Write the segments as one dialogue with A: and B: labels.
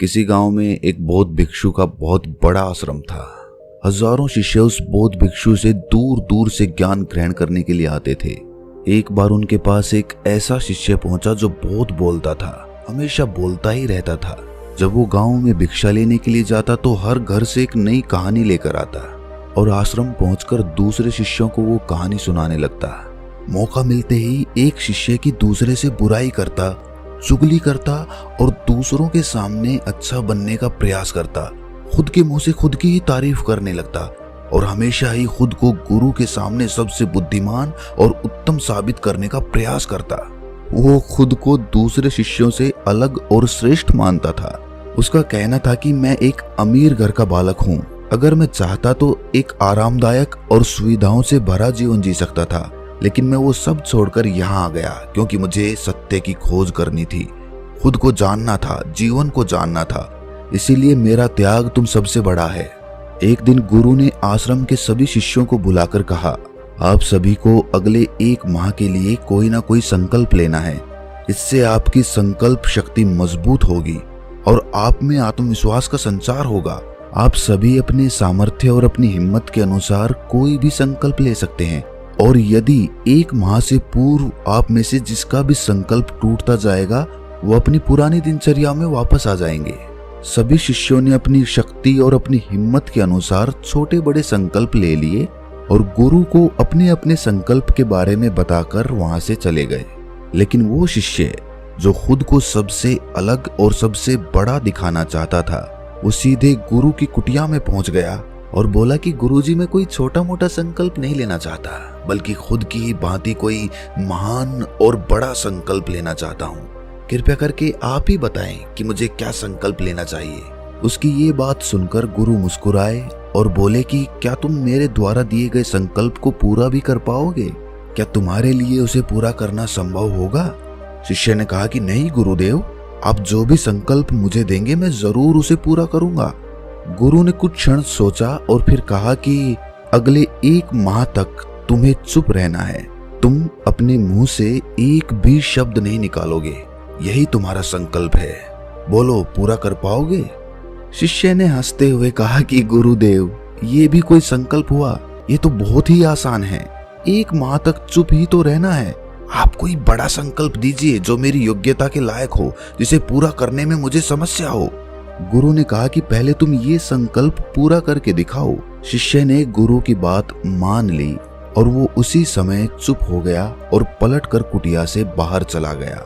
A: किसी गांव में एक बौद्ध भिक्षु का बहुत बड़ा आश्रम था। हजारों शिष्य उस बौद्ध भिक्षु से दूर दूर से ज्ञान ग्रहण करने के लिए आते थे। एक बार उनके पास एक ऐसा शिष्य पहुंचा जो बहुत बोलता था, हमेशा बोलता ही रहता था। जब वो गांव में भिक्षा लेने के लिए जाता तो हर घर से एक नई कहानी लेकर आता और आश्रम पहुंचकर दूसरे शिष्यों को वो कहानी सुनाने लगता। मौका मिलते ही एक शिष्य की दूसरे से बुराई करता, चुगली करता और दूसरों के सामने अच्छा बनने का प्रयास करता। खुद के मुंह से खुद की ही तारीफ करने लगता और हमेशा ही खुद को गुरु के सामने सबसे बुद्धिमान और उत्तम साबित करने का प्रयास करता। वो खुद को दूसरे शिष्यों से अलग और श्रेष्ठ मानता था। उसका कहना था कि मैं एक अमीर घर का बालक हूँ, अगर मैं चाहता तो एक आरामदायक और सुविधाओं से भरा जीवन जी सकता था, लेकिन मैं वो सब छोड़कर यहाँ आ गया क्योंकि मुझे सत्य की खोज करनी थी, खुद को जानना था, जीवन को जानना था। इसीलिए मेरा त्याग तुम सबसे बड़ा है। एक दिन गुरु ने आश्रम के सभी शिष्यों को बुलाकर कहा, आप सभी को अगले 1 माह के लिए कोई ना कोई संकल्प लेना है। इससे आपकी संकल्प शक्ति मजबूत होगी और आप में आत्मविश्वास का संचार होगा। आप सभी अपने सामर्थ्य और अपनी हिम्मत के अनुसार कोई भी संकल्प ले सकते हैं और यदि 1 माह से पूर्व आप में से जिसका भी संकल्प टूटता जाएगा वो अपनी पुरानी दिनचर्या में वापस आ जाएंगे। सभी शिष्यों ने अपनी शक्ति और अपनी हिम्मत के अनुसार छोटे बड़े संकल्प ले लिए और गुरु को अपने अपने संकल्प के बारे में बताकर वहां से चले गए। लेकिन वो शिष्य जो खुद को सबसे अलग और सबसे बड़ा दिखाना चाहता था, वो सीधे गुरु की कुटिया में पहुंच गया और बोला कि गुरुजी, मैं कोई छोटा मोटा संकल्प नहीं लेना चाहता, बल्कि खुद की ही भांति कोई महान और बड़ा संकल्प लेना चाहता हूँ। कृपया करके आप ही बताएं कि मुझे क्या संकल्प लेना चाहिए। उसकी ये बात सुनकर गुरु मुस्कुराए और बोले कि क्या तुम मेरे द्वारा दिए गए संकल्प को पूरा भी कर पाओगे? क्या तुम्हारे लिए उसे पूरा करना संभव होगा? शिष्य ने कहा कि नहीं गुरुदेव, आप जो भी संकल्प मुझे देंगे मैं जरूर उसे पूरा करूंगा। गुरु ने कुछ क्षण सोचा और फिर कहा कि अगले 1 माह तक तुम्हें चुप रहना है। तुम अपने मुंह से एक भी शब्द नहीं निकालोगे, यही तुम्हारा संकल्प है। बोलो, पूरा कर पाओगे? शिष्य ने हंसते हुए कहा कि गुरुदेव, ये भी कोई संकल्प हुआ? ये तो बहुत ही आसान है। 1 माह तक चुप ही तो रहना है। आप कोई बड़ा संकल्प दीजिए जो मेरी योग्यता के लायक हो, जिसे पूरा करने में मुझे समस्या हो। गुरु ने कहा कि पहले तुम ये संकल्प पूरा करके दिखाओ। शिष्य ने गुरु की बात मान ली और वो उसी समय चुप हो गया और पलटकर कुटिया से बाहर चला गया।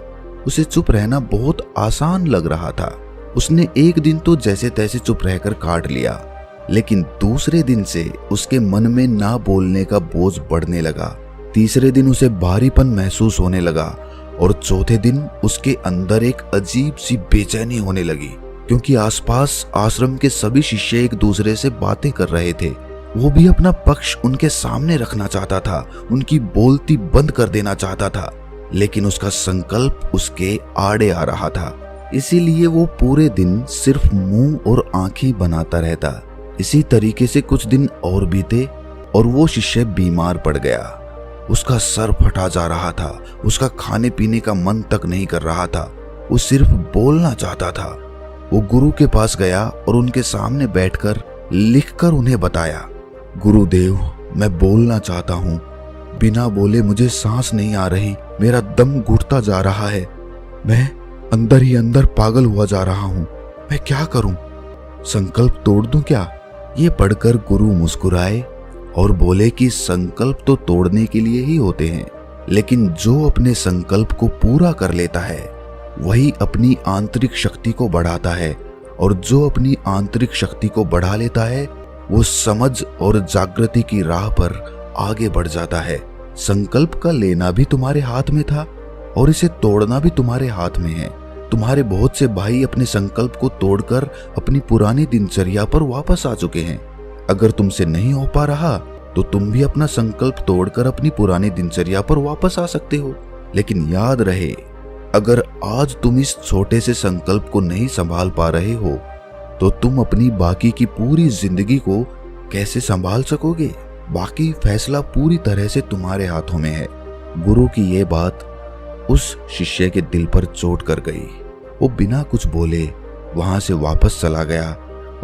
A: उसे चुप रहना बहुत आसान लग रहा था। उसने एक दिन तो जैसे तैसे चुप रहकर काट लिया, लेकिन दूसरे दिन से उसके मन में ना बोलने का बोझ बढ़ने लगा। तीसरे दिन उसे भारीपन महसूस होने लगा और चौथे दिन उसके अंदर एक अजीब सी बेचैनी होने लगी, क्योंकि आसपास आश्रम के सभी शिष्य एक दूसरे से बातें कर रहे थे। वो भी अपना पक्ष उनके सामने रखना चाहता था, उनकी बोलती बंद कर देना चाहता था, लेकिन उसका संकल्प उसके आड़े आ रहा था। इसीलिए वो पूरे दिन सिर्फ मुंह और आंखें बनाता रहता। इसी तरीके से कुछ दिन और बीते और वो शिष्य बीमार पड़ गया। उसका सर फटा जा रहा था, उसका खाने पीने का मन तक नहीं कर रहा था, वो सिर्फ बोलना चाहता था। वो गुरु के पास गया और उनके सामने बैठकर लिखकर उन्हें बताया, गुरुदेव, मैं बोलना चाहता हूँ, बिना बोले मुझे सांस नहीं आ रही, मेरा दम घुटता जा रहा है, मैं अंदर ही अंदर पागल हुआ जा रहा हूँ, मैं क्या करूँ? संकल्प तोड़ दूं क्या? ये पढ़कर गुरु मुस्कुराए और बोले कि संकल्प तो तोड़ने के लिए ही होते हैं, लेकिन जो अपने संकल्प को पूरा कर लेता है वही अपनी आंतरिक शक्ति को बढ़ाता है, और जो अपनी आंतरिक शक्ति को बढ़ा लेता है वो समझ और जागृति की राह पर आगे बढ़ जाता है। संकल्प का लेना भी तुम्हारे हाथ में था और इसे तोड़ना भी तुम्हारे हाथ में है। तुम्हारे बहुत से भाई अपने संकल्प को तोड़कर अपनी पुरानी दिनचर्या पर वापस आ चुके हैं। अगर तुमसे नहीं हो पा रहा तो तुम भी अपना संकल्प तोड़कर अपनी पुरानी दिनचर्या पर वापस आ सकते हो। लेकिन याद रहे, अगर आज तुम इस छोटे से संकल्प को नहीं संभाल पा रहे हो तो तुम अपनी बाकी की पूरी जिंदगी को कैसे संभाल सकोगे? बाकी फैसला पूरी तरह से तुम्हारे हाथों में है। गुरु की ये बात उस शिष्य के दिल पर चोट कर गई। वो बिना कुछ बोले वहां से वापस चला गया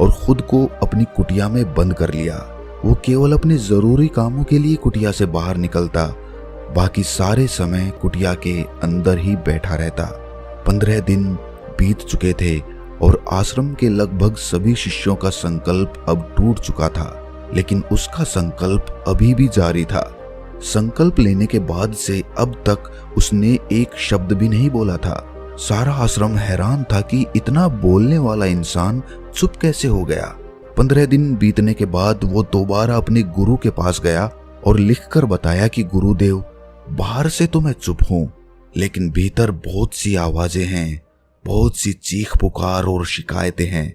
A: और खुद को अपनी कुटिया में बंद कर लिया। वो केवल अपने जरूरी कामों के लिए कुटिया से बाहर निकलता, बाकी सारे समय कुटिया के अंदर ही बैठा रहता। 15 दिन बीत चुके थे और आश्रम के लगभग सभी शिष्यों का संकल्प अब टूट चुका था, लेकिन उसका संकल्प अभी भी जारी था। संकल्प लेने के बाद से अब तक उसने एक शब्द भी नहीं बोला था। सारा आश्रम हैरान था कि इतना बोलने वाला इंसान चुप कैसे हो गया। 15 दिन बीतने के बाद वो दोबारा अपने गुरु के पास गया और लिखकर बताया कि गुरुदेव, बाहर से तो मैं चुप हूं, लेकिन भीतर बहुत सी आवाजें हैं, बहुत सी चीख पुकार और शिकायतें हैं।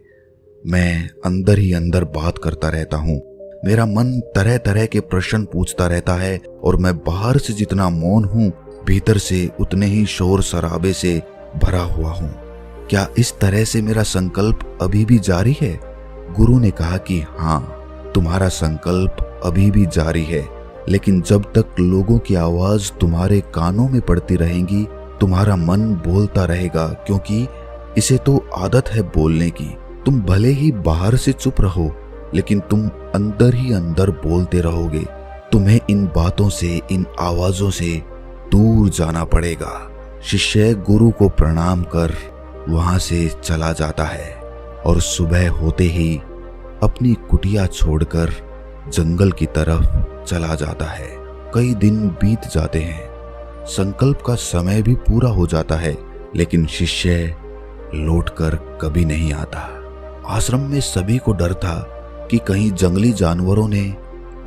A: मैं अंदर ही अंदर बात करता रहता हूं। मेरा मन तरह तरह के प्रश्न पूछता रहता है और मैं बाहर से जितना मौन हूं, भीतर से उतने ही शोर शराबे से भरा हुआ हूं। क्या इस तरह से मेरा संकल्प अभी भी जारी है? गुरु ने कहा कि हाँ, तुम्हारा संकल्प अभी भी जारी है, लेकिन जब तक लोगों की आवाज तुम्हारे कानों में पड़ती रहेंगी, तुम्हारा मन बोलता रहेगा, क्योंकि इसे तो आदत है बोलने की। तुम भले ही बाहर से चुप रहो, लेकिन तुम अंदर ही अंदर बोलते रहोगे। तुम्हें इन बातों से, इन आवाजों से दूर जाना पड़ेगा। शिष्य गुरु को प्रणाम कर वहां से चला जाता है और सुबह होते ही अपनी कुटिया छोड़कर जंगल की तरफ चला जाता है। कई दिन बीत जाते हैं, संकल्प का समय भी पूरा हो जाता है, लेकिन शिष्य लौटकर कभी नहीं आता। आश्रम में सभी को डर था कि कहीं जंगली जानवरों ने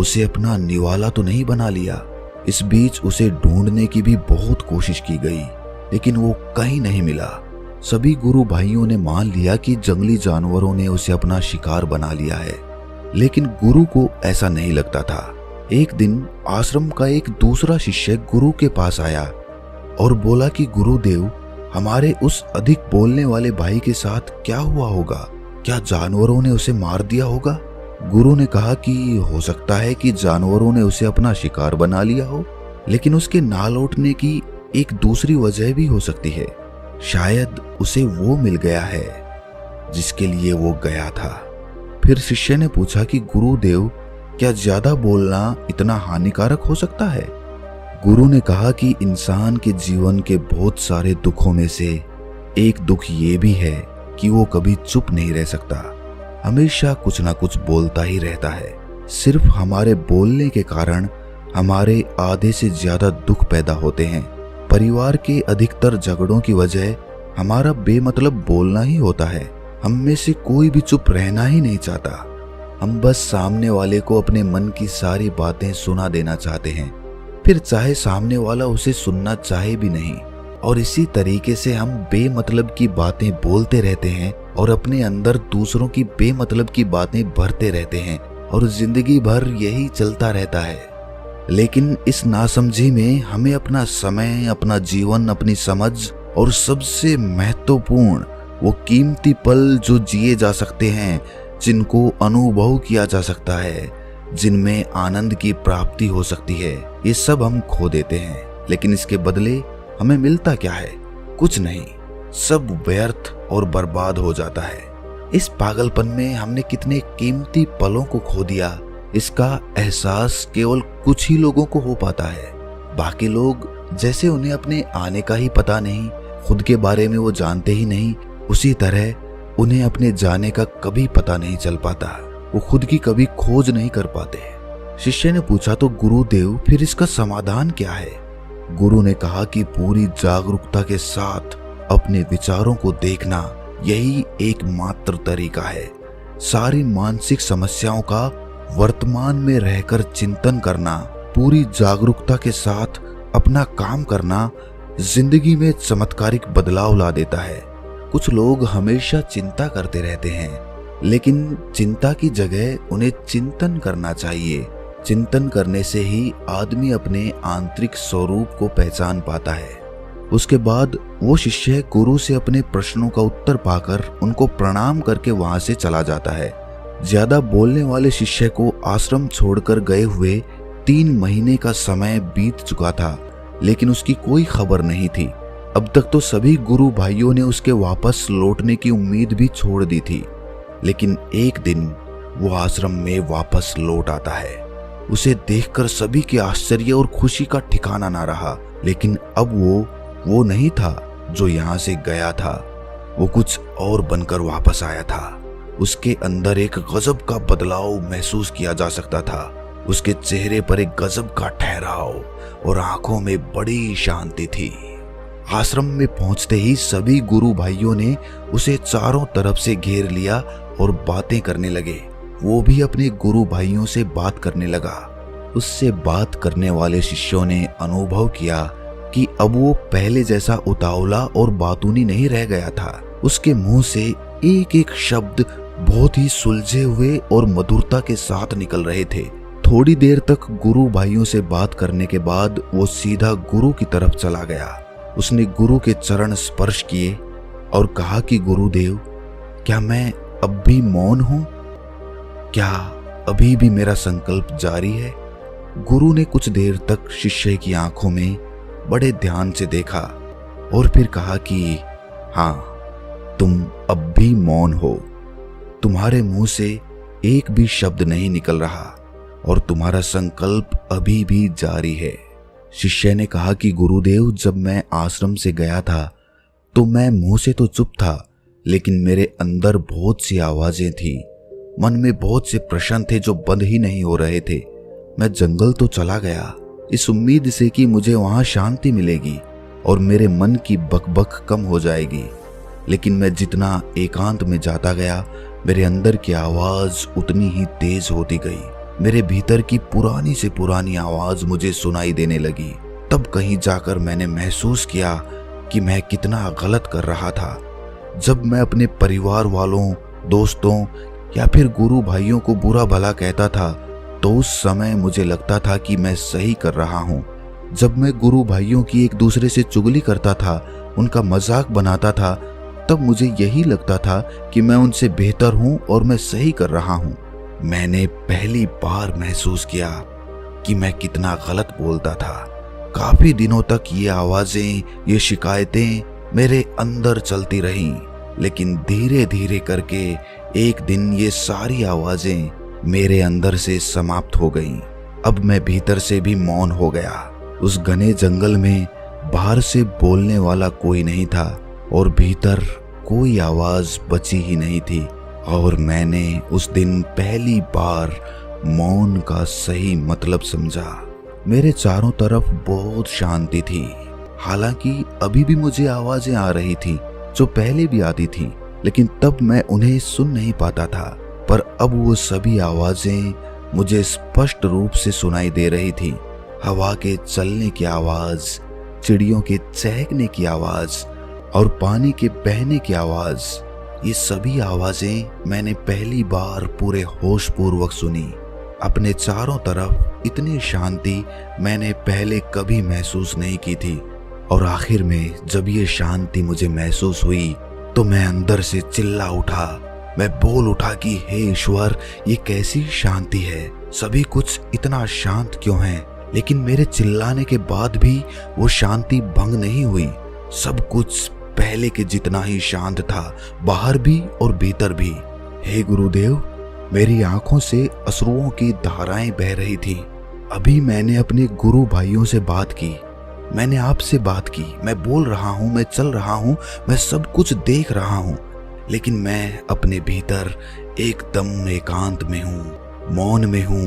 A: उसे अपना निवाला तो नहीं बना लिया। इस बीच उसे ढूंढने की भी बहुत कोशिश की गई, लेकिन वो कहीं नहीं मिला। सभी गुरु भाइयों ने मान लिया कि जंगली जानवरों ने उसे अपना शिकार बना लिया है, लेकिन गुरु को ऐसा नहीं लगता था। एक दिन आश्रम का एक दूसरा शिष्य गुरु के पास आया और बोला कि गुरुदेव, हमारे उस अधिक बोलने वाले भाई के साथ क्या हुआ होगा? क्या जानवरों ने उसे मार दिया होगा? गुरु ने कहा कि हो सकता है कि जानवरों ने उसे अपना शिकार बना लिया हो, लेकिन उसके ना लौटने की एक दूसरी वजह भी हो सकती है। शायद उसे वो मिल गया है जिसके लिए वो गया था। फिर शिष्य ने पूछा कि गुरुदेव, क्या ज्यादा बोलना इतना हानिकारक हो सकता है? गुरु ने कहा कि इंसान के जीवन के बहुत सारे दुखों में से एक दुख ये भी है कि वो कभी चुप नहीं रह सकता, हमेशा कुछ ना कुछ बोलता ही रहता है। सिर्फ हमारे बोलने के कारण हमारे आधे से ज्यादा दुख पैदा होते हैं। परिवार के अधिकतर झगड़ों की वजह हमारा बेमतलब बोलना ही होता है। हम में से कोई भी चुप रहना ही नहीं चाहता। हम बस सामने वाले को अपने मन की सारी बातें सुना देना चाहते हैं, फिर चाहे सामने वाला उसे सुनना चाहे भी नहीं। और इसी तरीके से हम बेमतलब की बातें बोलते रहते हैं और अपने अंदर दूसरों की बेमतलब की बातें भरते रहते हैं और जिंदगी भर यही चलता रहता है। लेकिन इस नासमझी में हमें अपना समय, अपना जीवन, अपनी समझ और सबसे महत्वपूर्ण वो कीमती पल जो जिए जा सकते हैं, जिनको अनुभव किया जा सकता है, जिनमें आनंद की प्राप्ति हो सकती है, ये सब हम खो देते हैं। लेकिन इसके बदले हमें मिलता क्या है? कुछ नहीं, सब व्यर्थ और बर्बाद हो जाता है। इस पागलपन में हमने कितने कीमती पलों को खो दिया, इसका एहसास केवल कुछ ही लोगों को हो पाता है। बाकी लोग जैसे उन्हें अपने आने का ही पता नहीं, खुद के बारे में वो जानते ही नहीं, उसी तरह उन्हें अपने जाने का कभी पता नहीं चल पाता। वो खुद की कभी खोज नहीं कर पाते। शिष्य ने पूछा तो गुरुदेव, फिर इसका समाधान क्या है? गुरु ने कहा कि पूरी जागरूकता के साथ अपने विचारों को देखना, यही एकमात्र तरीका है। सारी मानसिक समस्याओं का वर्तमान में रहकर चिंतन करना, पूरी जागरूकता के साथ अपना काम करना जिंदगी में चमत्कारिक बदलाव ला देता है। कुछ लोग हमेशा चिंता करते रहते हैं, लेकिन चिंता की जगह उन्हें चिंतन करना चाहिए। चिंतन करने से ही आदमी अपने आंतरिक स्वरूप को पहचान पाता है। उसके बाद वो शिष्य गुरु से अपने प्रश्नों का उत्तर पाकर उनको प्रणाम करके वहां से चला जाता है। ज्यादा बोलने वाले शिष्य को आश्रम छोड़कर गए हुए 3 महीने का समय बीत चुका था, लेकिन उसकी कोई खबर नहीं थी। अब तक तो सभी गुरु भाइयों ने उसके वापस लौटने की उम्मीद भी छोड़ दी थी, लेकिन एक दिन वो आश्रम में वापस लौट आता है। उसे देखकर सभी के आश्चर्य और खुशी का ठिकाना ना रहा। लेकिन अब वो नहीं था जो यहाँ से गया था, वो कुछ और बनकर वापस आया था। उसके अंदर एक गजब का बदलाव महसूस किया जा सकता था। उसके चेहरे पर एक गजब का ठहराव और आंखों में बड़ी शांति थी। आश्रम में पहुंचते ही सभी गुरु भाइयों ने उसे चारों तरफ से घेर लिया और बातें करने लगे। वो भी अपने गुरु भाइयों से बात करने लगा। उससे बात करने वाले शिष्यों ने अनुभव किया कि अब वो पहले जैसा उतावला और बातूनी नहीं रह गया था। उसके मुंह से एक एक शब्द बहुत ही सुलझे हुए और मधुरता के साथ निकल रहे थे। थोड़ी देर तक गुरु भाइयों से बात करने के बाद वो सीधा गुरु की तरफ चला गया। उसने गुरु के चरण स्पर्श किए और कहा कि गुरुदेव, क्या मैं अब भी मौन हूं? क्या अभी भी मेरा संकल्प जारी है? गुरु ने कुछ देर तक शिष्य की आंखों में बड़े ध्यान से देखा और फिर कहा कि हाँ, तुम अब भी मौन हो। तुम्हारे मुंह से एक भी शब्द नहीं निकल रहा और तुम्हारा संकल्प अभी भी जारी है। शिष्य ने कहा कि गुरुदेव, जब मैं आश्रम से गया था तो मैं मुंह से तो चुप था, लेकिन मेरे अंदर बहुत सी आवाजें थी। मन में बहुत से प्रश्न थे जो बंद ही नहीं हो रहे थे। मैं जंगल तो चला गया इस उम्मीद से कि मुझे वहां शांति मिलेगी और मेरे मन की बकबक कम हो जाएगी, लेकिन मैं जितना एकांत में जाता गया, मेरे अंदर की आवाज उतनी ही तेज होती गई। मेरे भीतर की पुरानी से पुरानी आवाज मुझे सुनाई देने लगी। तब कहीं जाकर मैंने महसूस किया कि मैं कितना गलत कर रहा था। जब मैं अपने परिवार वालों, दोस्तों या फिर गुरु भाइयों को बुरा भला कहता था तो उस समय मुझे लगता था कि मैं सही कर रहा हूँ। जब मैं गुरु भाइयों की एक दूसरे से चुगली करता था, उनका मजाक बनाता था, तब मुझे यही लगता था कि मैं उनसे बेहतर हूँ और मैं सही कर रहा हूँ। मैंने पहली बार महसूस किया कि मैं कितना गलत बोलता था। काफी दिनों तक ये आवाजें, ये शिकायतें मेरे अंदर चलती रहीं, लेकिन धीरे धीरे करके एक दिन ये सारी आवाजें मेरे अंदर से समाप्त हो गईं। अब मैं भीतर से भी मौन हो गया। उस घने जंगल में बाहर से बोलने वाला कोई नहीं था और भीतर कोई आवाज बची ही नहीं थी। और मैंने उस दिन पहली बार मौन का सही मतलब समझा। मेरे चारों तरफ बहुत शांति थी। हालांकि अभी भी मुझे आवाजें आ रही थी जो पहले भी आती थी, लेकिन तब मैं उन्हें सुन नहीं पाता था। पर अब वो सभी आवाजें मुझे स्पष्ट रूप से सुनाई दे रही थी। हवा के चलने की आवाज, चिड़ियों के चहकने की आवाज और पानी के बहने की आवाज, ये सभी आवाजें मैंने पहली बार पूरे होश पूर्वक सुनी। अपने चारों तरफ इतनी शांति मैंने पहले कभी महसूस नहीं की थी। और आखिर में जब ये शांति मुझे महसूस हुई तो मैं अंदर से चिल्ला उठा। मैं बोल उठा कि हे ईश्वर, ये कैसी शांति है? सभी कुछ इतना शांत क्यों है? लेकिन मेरे चिल्लाने के बाद भी वो शांति भंग नहीं हुई। सब कुछ पहले के जितना ही शांत था, बाहर भी और भीतर भी। हे गुरुदेव, मेरी आंखों से अश्रुओं की धाराएं बह रही थी। अभी मैंने अपने गुरु भाइयों से बात की, मैंने आपसे बात की। मैं बोल रहा हूँ, मैं चल रहा हूँ, मैं सब कुछ देख रहा हूँ, लेकिन मैं अपने भीतर एकदम एकांत में हूँ, मौन में हूँ।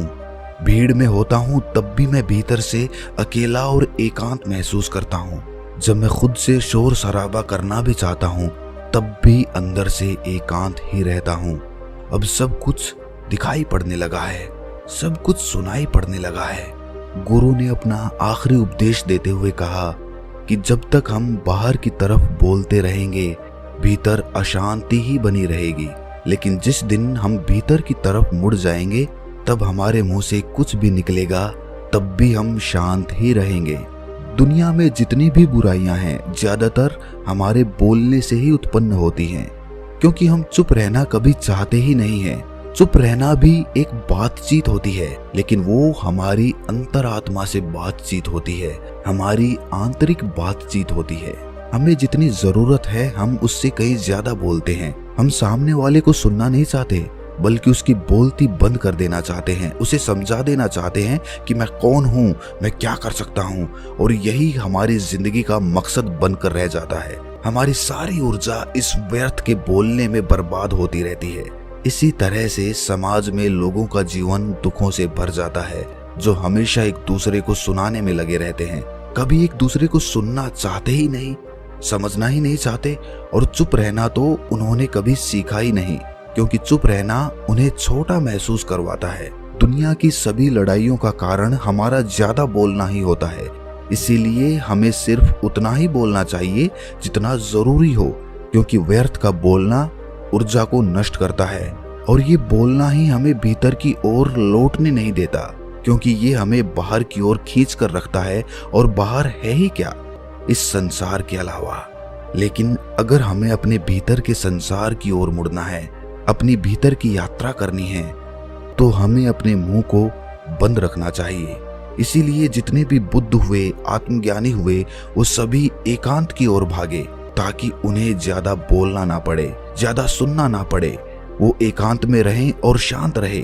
A: भीड़ में होता हूँ तब भी मैं भीतर से अकेला और एकांत महसूस करता हूँ। जब मैं खुद से शोर शराबा करना भी चाहता हूँ तब भी अंदर से एकांत ही रहता हूँ। अब सब कुछ दिखाई पड़ने लगा है, सब कुछ सुनाई पड़ने लगा है। गुरु ने अपना आखिरी उपदेश देते हुए कहा कि जब तक हम बाहर की तरफ बोलते रहेंगे, भीतर अशांति ही बनी रहेगी, लेकिन जिस दिन हम भीतर की तरफ मुड़ जाएंगे, तब हमारे मुंह से कुछ भी निकलेगा, तब भी हम शांत ही रहेंगे। दुनिया में जितनी भी बुराइयां हैं, ज्यादातर हमारे बोलने से ही उत्पन्न होती हैं, क्योंकि हम चुप रहना कभी चाहते ही नहीं हैं। चुप रहना भी एक बातचीत होती है, लेकिन वो हमारी अंतरात्मा से बातचीत होती है, हमारी आंतरिक बातचीत होती है। हमें जितनी जरूरत है हम उससे कहीं ज्यादा बोलते हैं। हम सामने वाले को सुनना नहीं चाहते, बल्कि उसकी बोलती बंद कर देना चाहते हैं, उसे समझा देना चाहते हैं कि मैं कौन हूँ, मैं क्या कर सकता हूँ। और यही हमारी जिंदगी का मकसद बनकर रह जाता है। हमारी सारी ऊर्जा इस व्यर्थ के बोलने में बर्बाद होती रहती है। इसी तरह से समाज में लोगों का जीवन दुखों से भर जाता है, जो हमेशा एक दूसरे को सुनाने में लगे रहते हैं। कभी एक दूसरे को सुनना चाहते ही नहीं, समझना ही नहीं चाहते, और चुप रहना तो उन्होंने कभी सीखा ही नहीं, क्योंकि चुप रहना उन्हें छोटा महसूस करवाता है। दुनिया की सभी लड़ाइयों का कारण हमारा ज्यादा बोलना ही होता है। इसीलिए हमें सिर्फ उतना ही बोलना चाहिए जितना जरूरी हो, क्योंकि व्यर्थ का बोलना ऊर्जा को नष्ट करता है, और ये बोलना ही हमें भीतर की ओर लौटने नहीं देता, क्योंकि ये हमें बाहर की ओर खींच कर रखता है, और बाहर है ही क्या इस संसार के अलावा। लेकिन अगर हमें अपने भीतर के संसार की ओर मुड़ना है, अपनी भीतर की यात्रा करनी है, तो हमें अपने मुंह को बंद रखना चाहिए। इसीलिए जितने भी बुद्ध हुए, आत्मज्ञानी हुए, वो सभी एकांत की ओर भागे, ताकि उन्हें ज्यादा बोलना ना पड़े, ज्यादा सुनना ना पड़े। वो एकांत में रहें और शांत रहे,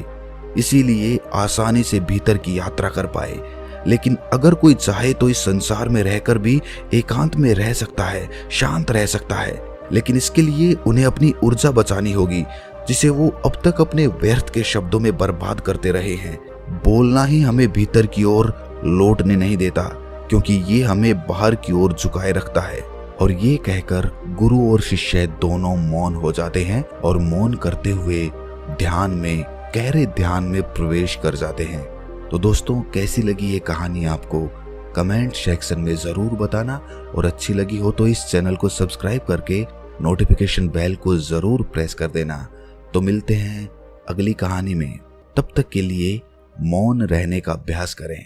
A: इसीलिए आसानी से भीतर की यात्रा कर पाए। लेकिन अगर कोई चाहे तो इस संसार में रहकर भी एकांत में रह सकता है, शांत रह सकता है, लेकिन इसके लिए उन्हें अपनी ऊर्जा बचानी होगी, जिसे वो अब तक अपने व्यर्थ के शब्दों में बर्बाद करते रहे हैं। बोलना ही हमें भीतर की ओर लौटने नहीं देता, क्योंकि ये हमें बाहर की ओर झुकाए रखता है। और ये कहकर गुरु और शिष्य दोनों मौन हो जाते हैं, और मौन करते हुए ध्यान में, गहरे ध्यान में प्रवेश कर जाते हैं। तो दोस्तों, कैसी लगी ये कहानी आपको कमेंट सेक्शन में जरूर बताना, और अच्छी लगी हो तो इस चैनल को सब्सक्राइब करके नोटिफिकेशन बेल को जरूर प्रेस कर देना। तो मिलते हैं अगली कहानी में, तब तक के लिए मौन रहने का अभ्यास करें।